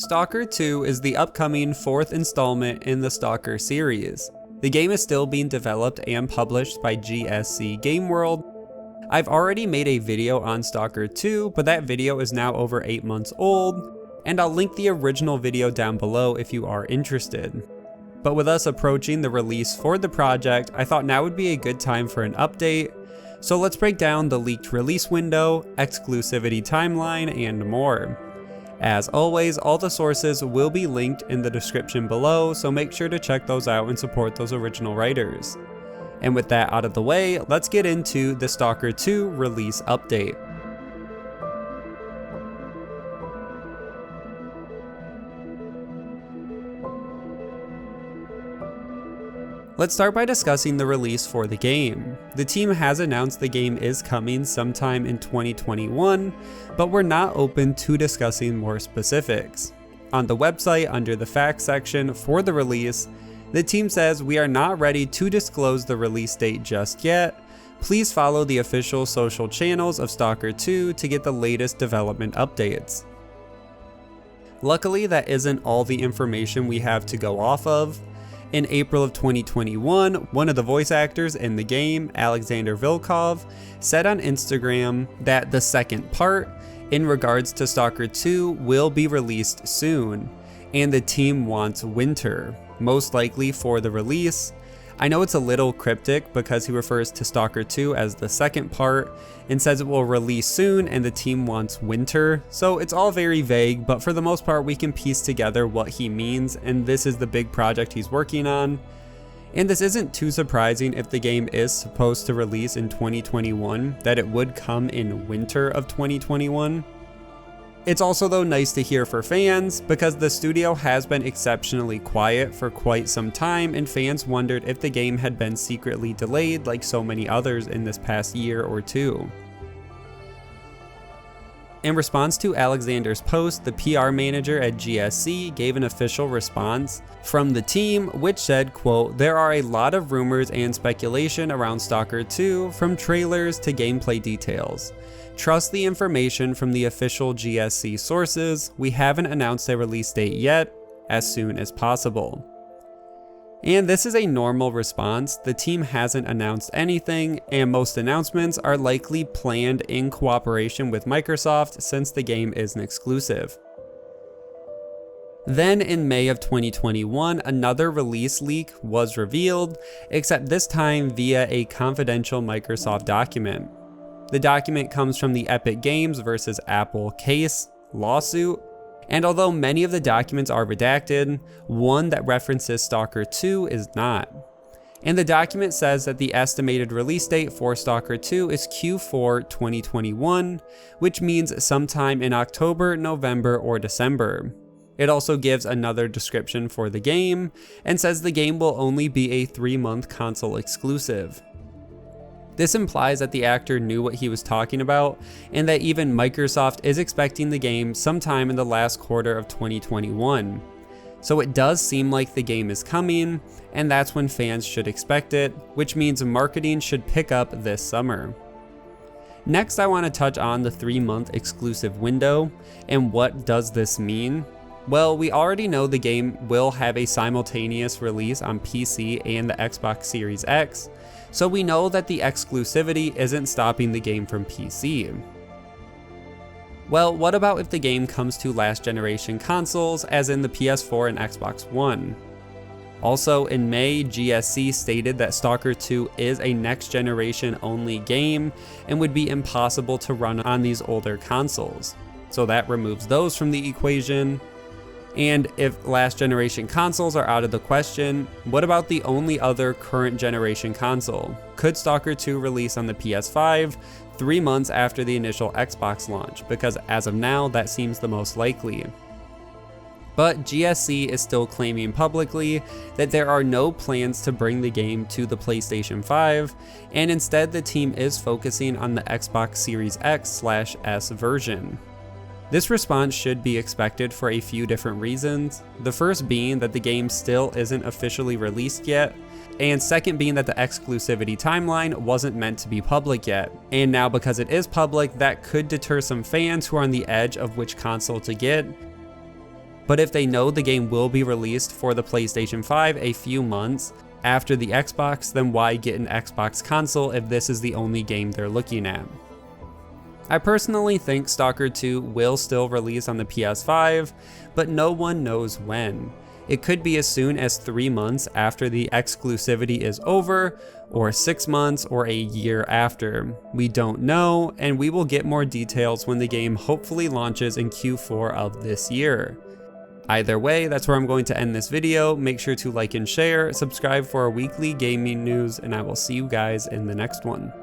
S.T.A.L.K.E.R 2 is the upcoming 4th installment in the S.T.A.L.K.E.R series. The game is still being developed and published by GSC Game World. I've already made a video on S.T.A.L.K.E.R 2, but that video is now over 8 months old, and I'll link the original video down below if you are interested. But with us approaching the release for the project, I thought now would be a good time for an update. So let's break down the leaked release window, exclusivity timeline, and more. As always, all the sources will be linked in the description below, so make sure to check those out and support those original writers. And with that out of the way, let's get into the S.T.A.L.K.E.R 2 release update. Let's start by discussing the release for the game. The team has announced the game is coming sometime in 2021, but we're not open to discussing more specifics. On the website, under the facts section for the release, the team says, "We are not ready to disclose the release date just yet. Please follow the official social channels of S.T.A.L.K.E.R 2 to get the latest development updates." Luckily, that isn't all the information we have to go off of. In April of 2021, one of the voice actors in the game, Alexander Vilkov, said on Instagram that the second part, in regards to S.T.A.L.K.E.R 2, will be released soon, and the team wants winter, most likely for the release. I know it's a little cryptic because he refers to S.T.A.L.K.E.R 2 as the second part and says it will release soon and the team wants winter, so it's all very vague, but for the most part we can piece together what he means, and this is the big project he's working on. And this isn't too surprising if the game is supposed to release in 2021, that it would come in winter of 2021. It's also though nice to hear for fans, because the studio has been exceptionally quiet for quite some time and fans wondered if the game had been secretly delayed like so many others in this past year or two. In response to Alexander's post, the PR manager at GSC gave an official response from the team, which said, quote, "There are a lot of rumors and speculation around S.T.A.L.K.E.R 2, from trailers to gameplay details. Trust the information from the official GSC sources. We haven't announced a release date yet, as soon as possible." And this is a normal response. The team hasn't announced anything, and most announcements are likely planned in cooperation with Microsoft since the game is an exclusive. Then in May of 2021, another release leak was revealed, except this time via a confidential Microsoft document. The document comes from the Epic Games versus Apple case lawsuit, and although many of the documents are redacted, one that references S.T.A.L.K.E.R 2 is not. And the document says that the estimated release date for S.T.A.L.K.E.R 2 is Q4 2021, which means sometime in October, November, or December. It also gives another description for the game, and says the game will only be a 3-month console exclusive. This implies that the actor knew what he was talking about, and that even Microsoft is expecting the game sometime in the last quarter of 2021. So it does seem like the game is coming, and that's when fans should expect it, which means marketing should pick up this summer. Next, I want to touch on the 3-month exclusive window, and what does this mean? Well, we already know the game will have a simultaneous release on PC and the Xbox Series X, so we know that the exclusivity isn't stopping the game from PC. Well, what about if the game comes to last generation consoles, as in the PS4 and Xbox One? Also in May, GSC stated that S.T.A.L.K.E.R 2 is a next generation only game and would be impossible to run on these older consoles. So that removes those from the equation. And if last generation consoles are out of the question, what about the only other current generation console? Could S.T.A.L.K.E.R 2 release on the PS5 3 months after the initial Xbox launch? Because as of now, that seems the most likely. But GSC is still claiming publicly that there are no plans to bring the game to the PlayStation 5, and instead the team is focusing on the Xbox Series X/S version. This response should be expected for a few different reasons, the first being that the game still isn't officially released yet, and second being that the exclusivity timeline wasn't meant to be public yet, and now because it is public, that could deter some fans who are on the edge of which console to get. But if they know the game will be released for the PlayStation 5 a few months after the Xbox, then why get an Xbox console if this is the only game they're looking at? I personally think Stalker 2 will still release on the PS5, but no one knows when. It could be as soon as 3 months after the exclusivity is over, or 6 months, or a year after. We don't know, and we will get more details when the game hopefully launches in Q4 of this year. Either way, that's where I'm going to end this video. Make sure to like and share, subscribe for our weekly gaming news, and I will see you guys in the next one.